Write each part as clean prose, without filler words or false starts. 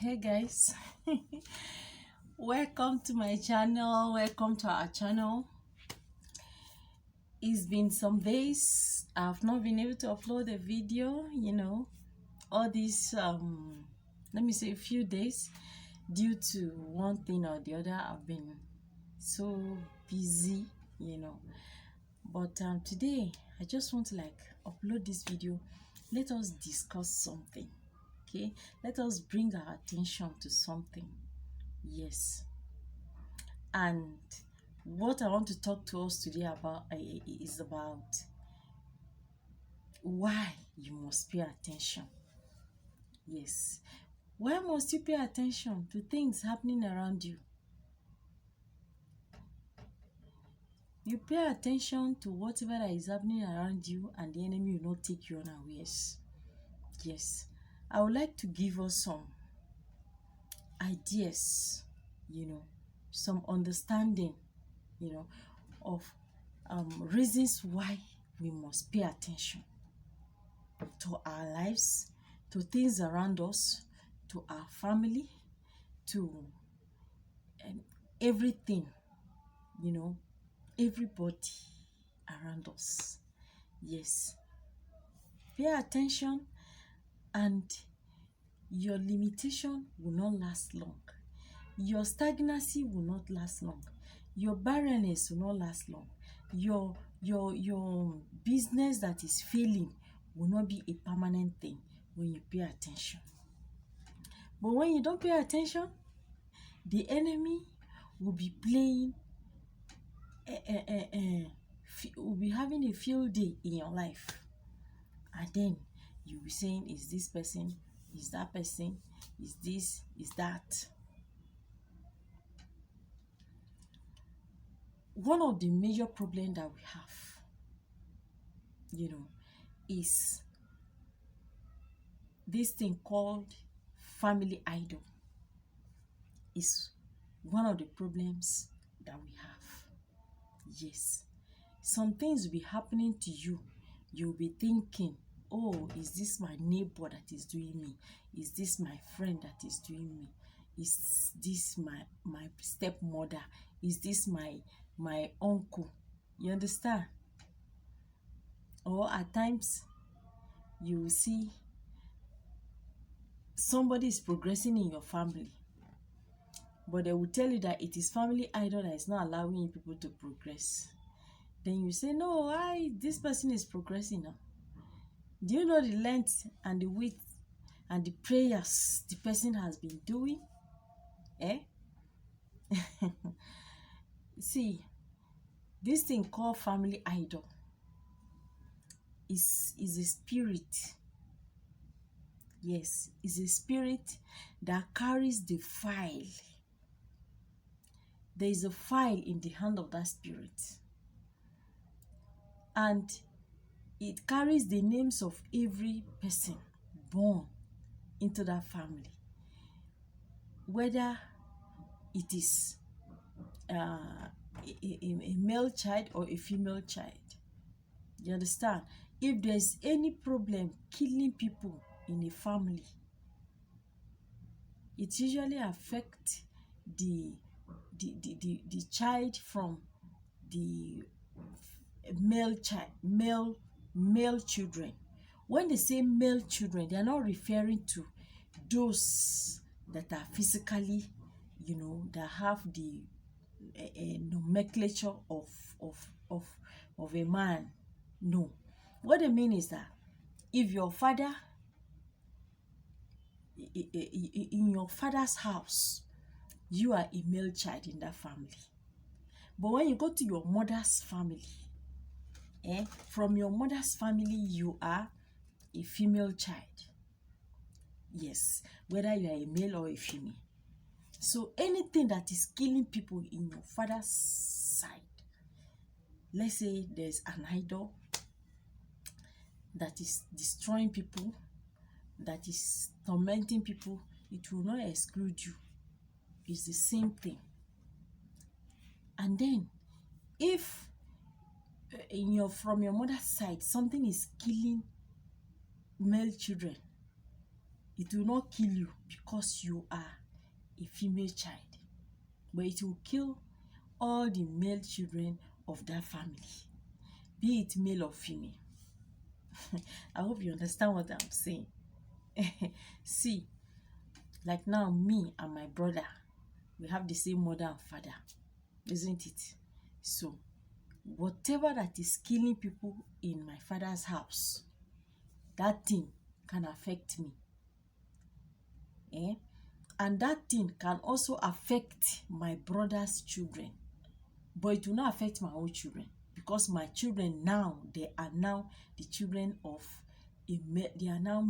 Hey guys, welcome to my channel. Welcome to our channel. It's been some days I've not been able to upload a video, all these let me say a few days due to one thing or the other. I've been so busy, but today I just want to upload this video. Let us discuss something. Okay, let us bring our attention to something. Yes. And what I want to talk to us today about is about why you must pay attention. Yes. Why must you pay attention to things happening around you? You pay attention to whatever that is happening around you, and the enemy will not take you unawares. Yes. I would like to give us some ideas, some understanding, of reasons why we must pay attention to our lives, to things around us, to our family, to everything, everybody around us. Yes. Pay attention, and your limitation will not last long. Your stagnancy will not last long. Your barrenness will not last long. Your business that is failing will not be a permanent thing when you pay attention. But when you don't pay attention, the enemy will be playing, will be having a field day in your life. And then you'll be saying, is this person, is that person, is this, is that. One of the major problems that we have, is this thing called family idol. Is one of the problems that we have. Yes. Some things will be happening to you. You'll be thinking, oh, is this my neighbor that is doing me? Is this my friend that is doing me? Is this my stepmother? Is this my uncle? You understand? Or at times you will see somebody is progressing in your family, but they will tell you that it is family idol that is not allowing people to progress. Then you say, no, this person is progressing now. Do you know the length and the width and the prayers the person has been doing? See, this thing called family idol is a spirit. Yes, is a spirit that carries the file. There is a file in the hand of that spirit, and it carries the names of every person born into that family, whether it is a male child or a female child. You understand? If there's any problem killing people in a family, it usually affects the child from the male children. When they say male children, they are not referring to those that are physically, that have the nomenclature of a man. No. What they mean is that if your father, in your father's house, you are a male child in that family, but when you go to your mother's family, from your mother's family, you are a female child. Yes, whether you are a male or a female. So anything that is killing people in your father's side, let's say there's an idol that is destroying people, that is tormenting people, it will not exclude you. It's the same thing. And then if from your mother's side something is killing male children, It will not kill you because you are a female child, but it will kill all the male children of that family, be it male or female. I hope you understand what I'm saying. See, like now, me and my brother, we have the same mother and father, isn't it? So whatever that is killing people in my father's house, that thing can affect me. And that thing can also affect my brother's children, but it will not affect my own children, because my children now, they are now the children of they are now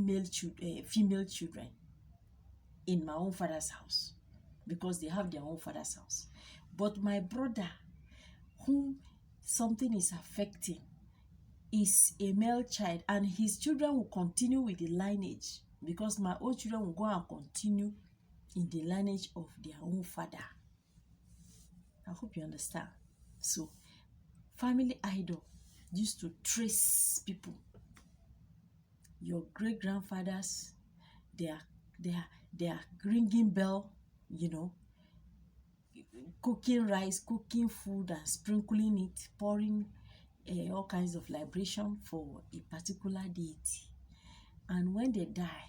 female children in my own father's house, because they have their own father's house. But my brother, whom something is affecting, is a male child, and his children will continue with the lineage, because my own children will go and continue in the lineage of their own father. I hope you understand. So family idol used to trace people. Your great grandfathers, they are ringing bell, cooking rice, cooking food, and sprinkling it, pouring all kinds of libation for a particular deity. And when they die,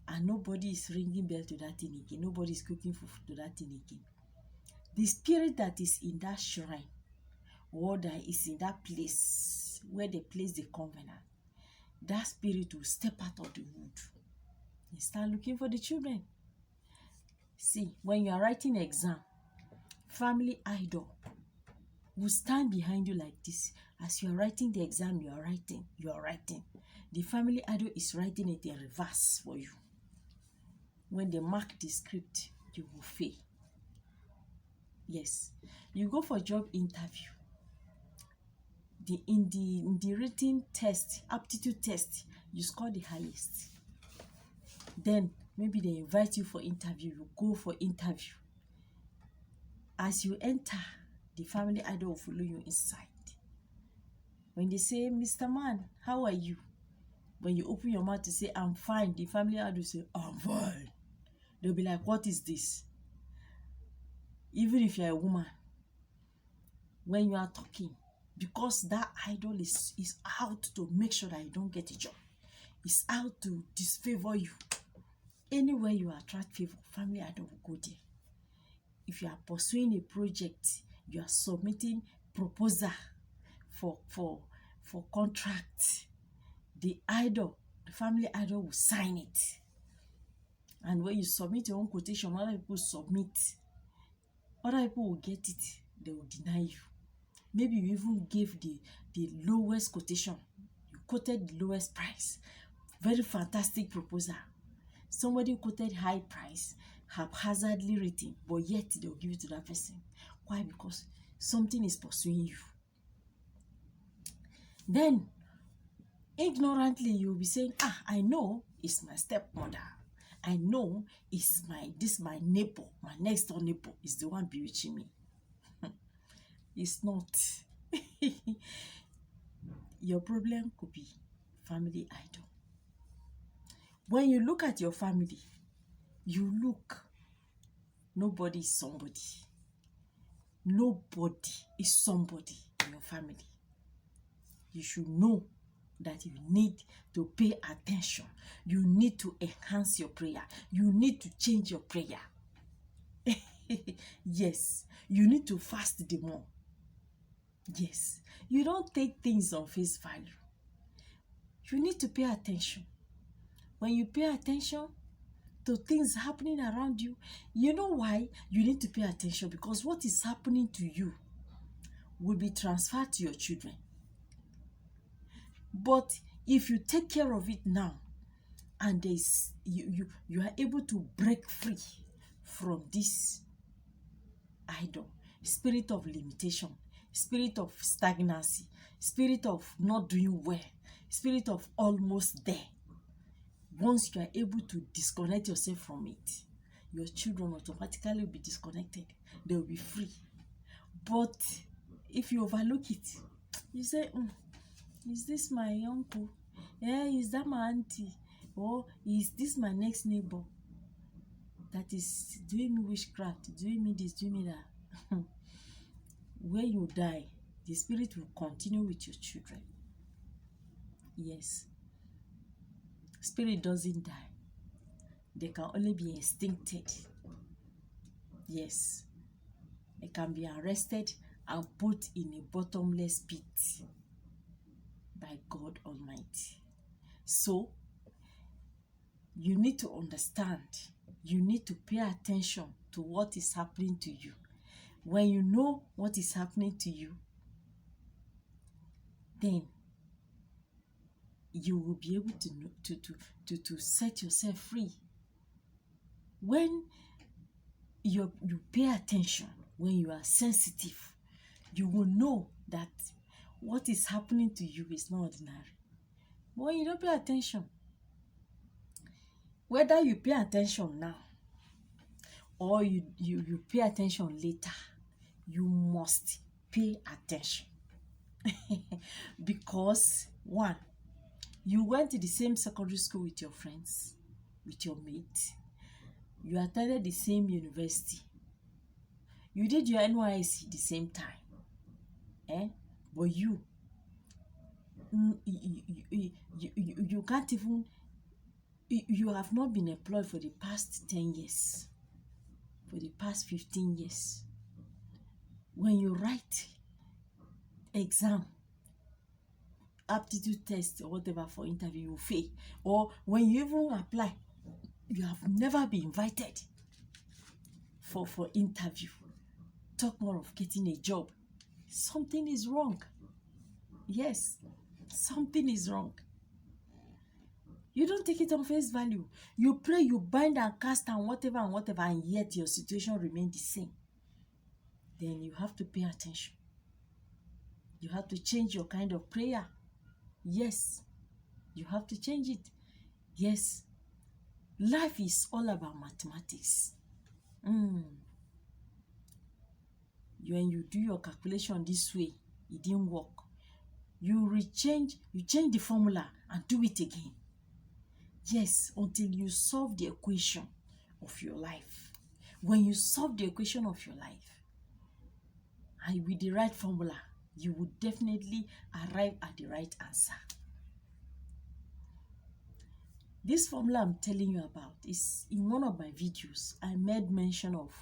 and nobody is ringing bell to that thing again, nobody is cooking food to that thing again, the spirit that is in that shrine, or that is in that place where they place the covenant, that spirit will step out of the wood and start looking for the children. See, when you are writing exam, family idol will stand behind you like this. As you are writing the exam, you are writing. The family idol is writing it in reverse for you. When they mark the script, you will fail. Yes, you go for job interview. In the written test, aptitude test, you score the highest. Then maybe they invite you for interview. You go for interview. As you enter, the family idol will follow you inside. When they say, "Mr. Man, how are you?" When you open your mouth to say, "I'm fine," the family idol will say, "I'm fine." They'll be like, "What is this?" Even if you're a woman, when you are talking, because that idol is out to make sure that you don't get a job, it's out to disfavor you. Anywhere you attract favor, family idol will go there. If you are pursuing a project, you are submitting proposal for contract, the family idol will sign it. And when you submit your own quotation, other people submit, other people will get it, they will deny you. Maybe you even gave the lowest quotation, you quoted the lowest price, very fantastic proposal. Somebody quoted high price, haphazardly written, but yet they will give it to that person. Why? Because something is pursuing you. Then ignorantly you'll be saying, I know it's my stepmother, I know it's my neighbor, my next door neighbor is the one bewitching me. It's not. Your problem could be family idol. When you look at your family, nobody is somebody. Nobody is somebody in your family. You should know that you need to pay attention. You need to enhance your prayer. You need to change your prayer. Yes, you need to fast the more. Yes, you don't take things on face value. You need to pay attention. When you pay attention to things happening around you, you know why you need to pay attention? Because what is happening to you will be transferred to your children. But if you take care of it now, and you are able to break free from this idol, spirit of limitation, spirit of stagnancy, spirit of not doing well, spirit of almost there. Once you are able to disconnect yourself from it, your children automatically will be disconnected. They will be free. But if you overlook it, you say, is this my uncle? Yeah, is that my auntie? Or is this my next neighbor that is doing me witchcraft, doing me this, doing me that? When you die, the spirit will continue with your children. Yes. Spirit doesn't die. They can only be extincted. Yes. They can be arrested and put in a bottomless pit by God Almighty. So, you need to understand. You need to pay attention to what is happening to you. When you know what is happening to you, then you will be able to set yourself free. When you pay attention, when you are sensitive, you will know that what is happening to you is not ordinary. But when you don't pay attention, whether you pay attention now or you pay attention later, you must pay attention. Because one, you went to the same secondary school with your friends, with your mates. You attended the same university. You did your NYSC the same time. But you can't even, you have not been employed for the past 10 years, for the past 15 years. When you write exam, aptitude test or whatever for interview, you fail. Or when you even apply, you have never been invited for interview. Talk more of getting a job. Something is wrong. Yes, something is wrong. You don't take it on face value. You pray, you bind and cast and whatever, and yet your situation remains the same. Then you have to pay attention. You have to change your kind of prayer. Yes, you have to change it. Yes, life is all about mathematics. When you do your calculation this way, it didn't work. You change the formula and do it again. Yes, until you solve the equation of your life. When you solve the equation of your life, and with the right formula, you will definitely arrive at the right answer. This formula I'm telling you about is in one of my videos. I made mention of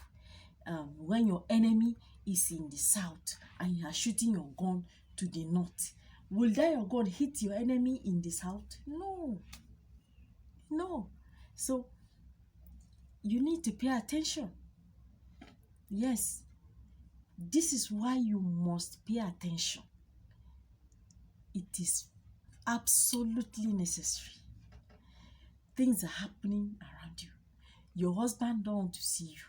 when your enemy is in the south and you are shooting your gun to the north. Will that your gun hit your enemy in the south? No. So you need to pay attention. Yes, this is why you must pay attention. It is absolutely necessary. Things are happening around you. Your husband don't want to see you.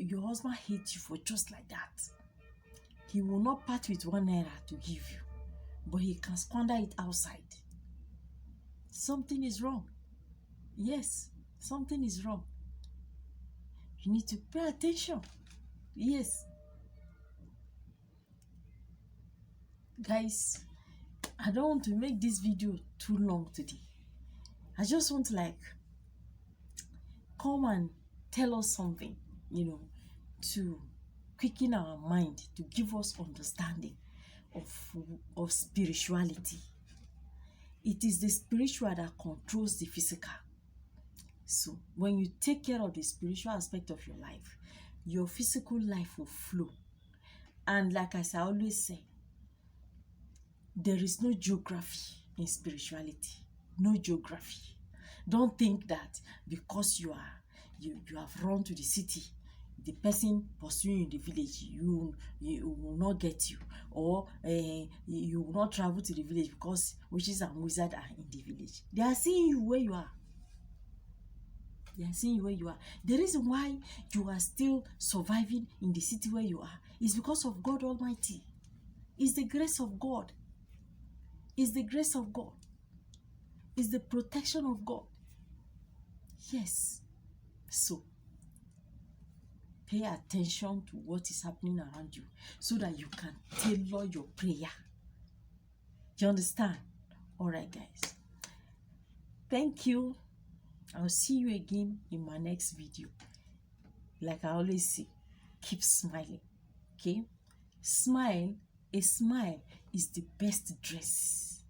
Your husband hates you for just like that. He will not part with 1 naira to give you, but he can squander it outside. Something is wrong. Yes, something is wrong. You need to pay attention. Yes. Guys, I don't want to make this video too long today. I just want to come and tell us something, to quicken our mind, to give us understanding of spirituality. It is the spiritual that controls the physical. So when you take care of the spiritual aspect of your life, your physical life will flow. And like I always say, there is no geography in spirituality. No geography. Don't think that because you have run to the city, the person pursuing you in the village, you will not get you, or you will not travel to the village because witches and wizards are in the village. They are seeing you where you are. They are seeing you where you are. The reason why you are still surviving in the city where you are is because of God Almighty. It's the grace of God. It's the grace of God. It's the protection of God. Yes. So, pay attention to what is happening around you so that you can tailor your prayer. You understand? All right, guys. Thank you. I'll see you again in my next video. Like I always say, keep smiling. Okay? Smile. A smile is the best dress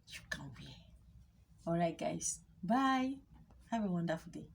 you can wear. All right, guys. Bye. Have a wonderful day.